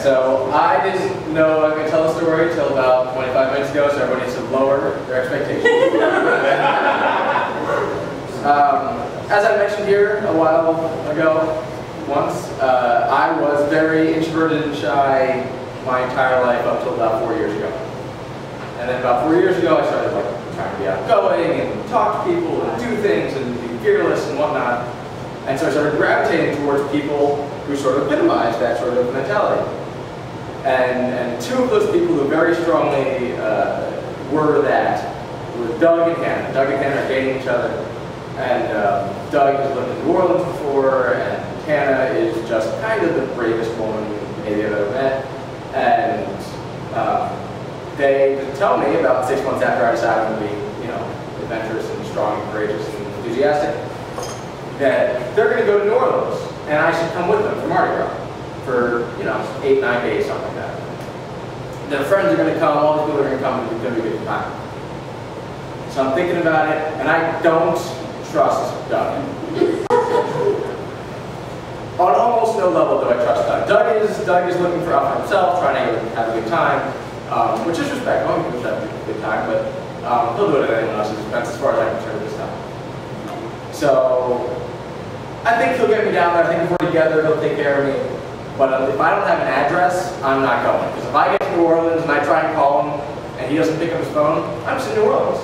so I didn't know I was going to tell the story until about 25 minutes ago, so everybody needs to lower their expectations. As I mentioned here a while ago, once, I was very introverted and shy my entire life up until about 4 years ago. And then about 4 years ago, I started trying to be outgoing and talk to people and do things and be fearless and whatnot. And so I started gravitating towards people who sort of epitomized that sort of mentality. And two of those people who very strongly were that were Doug and Hannah. Doug and Hannah are dating each other. And Doug has lived in New Orleans before, and Hannah is just kind of the bravest woman maybe I've ever met. And they tell me about 6 months after I decided to be, adventurous and strong and courageous and enthusiastic, that they're going to go to New Orleans, and I should come with them for Mardi Gras for, 8, 9 days, something like that. Their friends are going to come, all these people are going to come, and it's going to be a good time. So I'm thinking about it, and I don't trust Doug. On almost no level do I trust Doug. Doug is looking for out for himself, trying to have a good time, which is respectful. He can have a good time, but he'll do it at anyone else's expense as far as I'm concerned this time. So I think he'll get me down there. I think if we're together, he'll take care of me. But if I don't have an address, I'm not going. Because if I get to New Orleans and I try and call him and he doesn't pick up his phone, I'm just in New Orleans.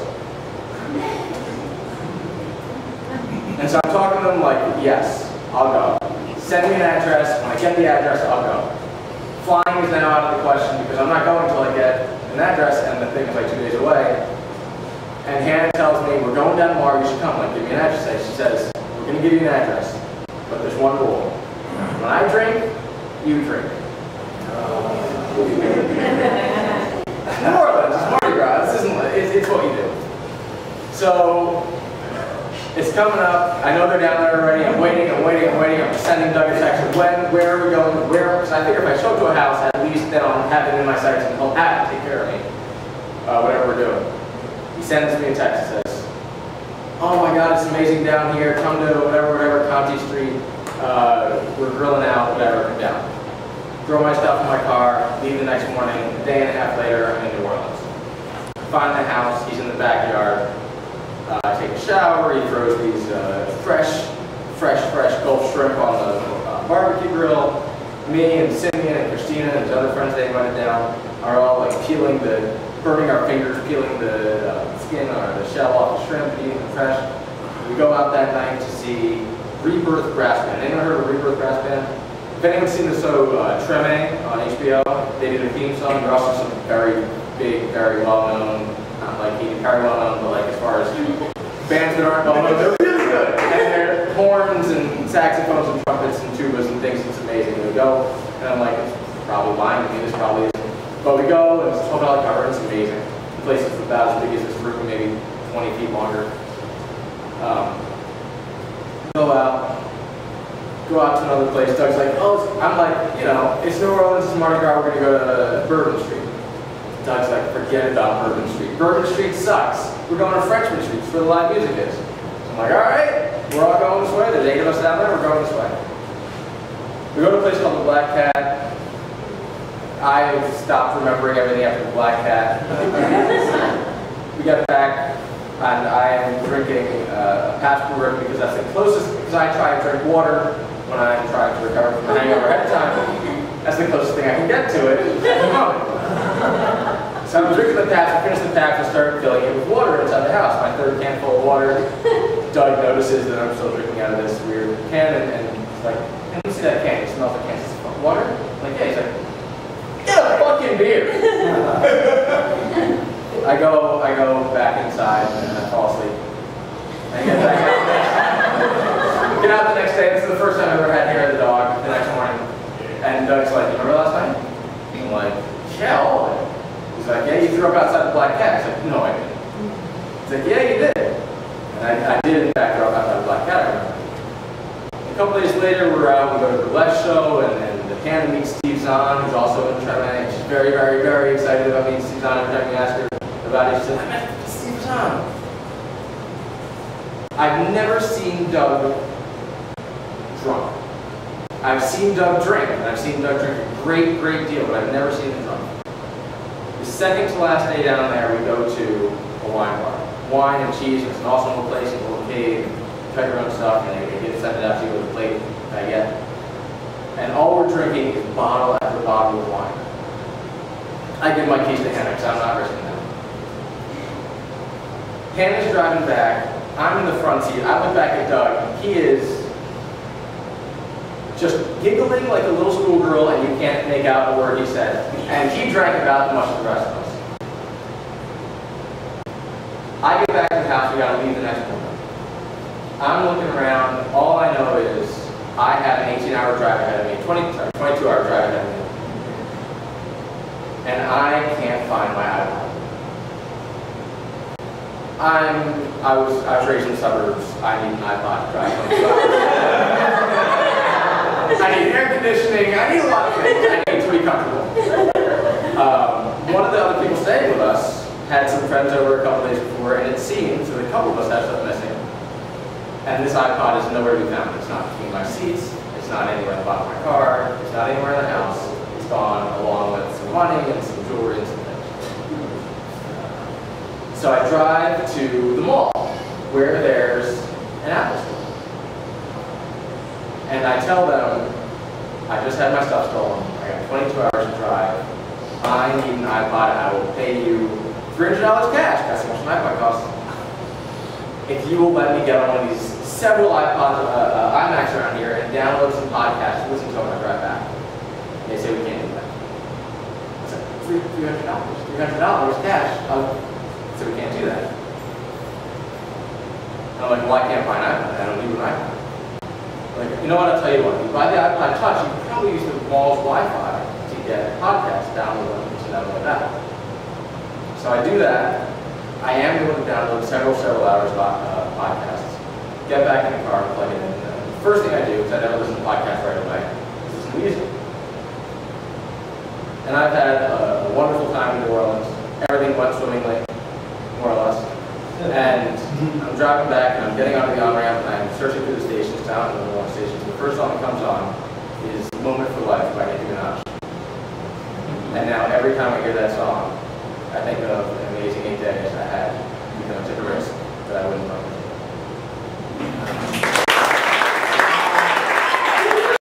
And so I'm talking to him like, yes, I'll go. Send me an address. When I get the address, I'll go. Flying is now out of the question because I'm not going until I get an address, and the thing is like 2 days away. And Hannah tells me, we're going down tomorrow, you should come. Like, give me an address. She says, we're going to give you an address, but there's one rule. When I drink, you drink. New Orleans, it's Mardi Gras. This isn't, it's what you do. So it's coming up. I know they're down there already. I'm waiting. I'm sending Doug a text. Where are we going? Where? Because I figure if I show up to a house, at least then I'll have it in my sights and he'll have to take care of me. Whatever we're doing. He sends me a text that says, oh my God, it's amazing down here. Come to whatever, Conti Street. We're grilling out, whatever, come down. Throw my stuff in my car, leave the next morning. A day and a half later, I'm in New Orleans. Find the house. He's in the backyard. I take a shower. He throws these fresh Gulf shrimp on the barbecue grill. Me and Simeon and Christina and his other friends they invited down are all like burning our fingers, peeling the skin or the shell off the shrimp, eating them fresh. We go out that night to see Rebirth Brass Band. Anyone heard of Rebirth Brass Band? If anyone's seen the show Treme on HBO, they did a theme song. They're also some very big, very well-known, not like Katy Perry well-known, but like as far as bands that aren't well-known, they're really good. And they're horns and saxophones and trumpets and tubas and things. It's amazing. We go, and I'm like, it's probably lying to me. This probably isn't. But we go, and it's a $12 cover. It's amazing. The place is about as big as this room, maybe 20 feet longer. Go out to another place. Doug's like, oh, I'm like, it's New Orleans, it's Mardi Gras, we're going to go to Bourbon Street. Doug's like, forget about Bourbon Street. Bourbon Street sucks. We're going to Frenchman Street. It's where the live music is. So I'm like, all right, we're all going this way. There's 8 of us down there. We're going this way. We go to a place called the Black Cat. I stopped remembering everything after the Black Cat. We get back, and I am drinking a passport because that's the closest, because I try to drink water when I'm trying to recover from a hangover ahead of time. That's the closest thing I can get to it at the moment. So I'm drinking the patch, I finish the patch and start filling it with water inside the house. My third can full of water. Doug notices that I'm still drinking out of this weird can, and he's like, let me see that can. He smells like can. He says, water? I'm like, yeah. He's like, get a fucking beer. I go back inside and I fall asleep. I get back out. Get out the next day. This is the first time I've ever had hair of the dog the next morning. And Doug's like, you remember last night? I'm like, yeah, all of it. He's like, yeah, you threw up outside the Black Cat. I was like, no, I didn't. He's like, yeah, you did. And I did, in fact, throw up outside the Black Cat, I remember. A couple days later, we're out, we go to the burlesque show, and the Hannah meets Steve Zahn, who's also in Treme. She's very, very, very excited about meeting Steve Zahn. Every time you ask her about it, she says, I met Steve Zahn. I've never seen Doug drunk. I've seen Doug drink, and I've seen Doug drink a great, great deal, but I've never seen him drunk. The second to last day down there, we go to a wine bar. Wine and cheese, it's an awesome little place, it's a little cave, you cut your own stuff, and they get sent it out to you with a plate, baguette. And all we're drinking is bottle after bottle of wine. I give my keys to Hannah because I'm not risking that. Hannah's driving back, I'm in the front seat, I look back at Doug, he is just giggling like a little schoolgirl and you can't make out a word he said. And he drank about as much as the rest of us. I get back to the house, we gotta leave the next morning. I'm looking around, all I know is I have an 18-hour drive ahead of me, 22-hour drive ahead of me. And I can't find my iPod. I was raised in the suburbs, I need an iPod to drive 22 hours. I need air conditioning, I need a lot of things, I need to be comfortable. One of the other people staying with us had some friends over a couple days before, and it seems that a couple of us have stuff missing. And this iPod is nowhere to be found. It's not between my seats, it's not anywhere in the bottom of my car, it's not anywhere in the house. It's gone along with some money and some jewelry and some things. So I drive to the mall, where there's an Apple store. And I tell them, I just had my stuff stolen, I got 22 hours to drive, I need an iPod, I will pay you $300 cash, that's how much an iPod costs. If you will let me get on one of these several iPods, iMacs around here and download some podcasts to listen to when I drive back. And they say we can't do that. I said, $300 cash. So we can't do that. And I'm like, well, I can't buy an iPod. I don't need an iPod. Like, you know what? I'll tell you what. You buy the iPod Touch, you can probably use the mall's Wi-Fi to get podcasts, download them, to download that. So I do that. I am going to download several hours of podcasts. Get back in the car, plug it in. The first thing I do is I never listen to podcasts right away. I listen to music. And I've had a wonderful time in New Orleans. Everything went swimmingly, more or less. And I'm driving back and I'm getting onto the on-ramp and I'm searching through the stations, down in the one stations. The first song that comes on is Moment for Life by Nicki Minaj. And now every time I hear that song, I think of an amazing 8 days I had, took a risk that I wouldn't know.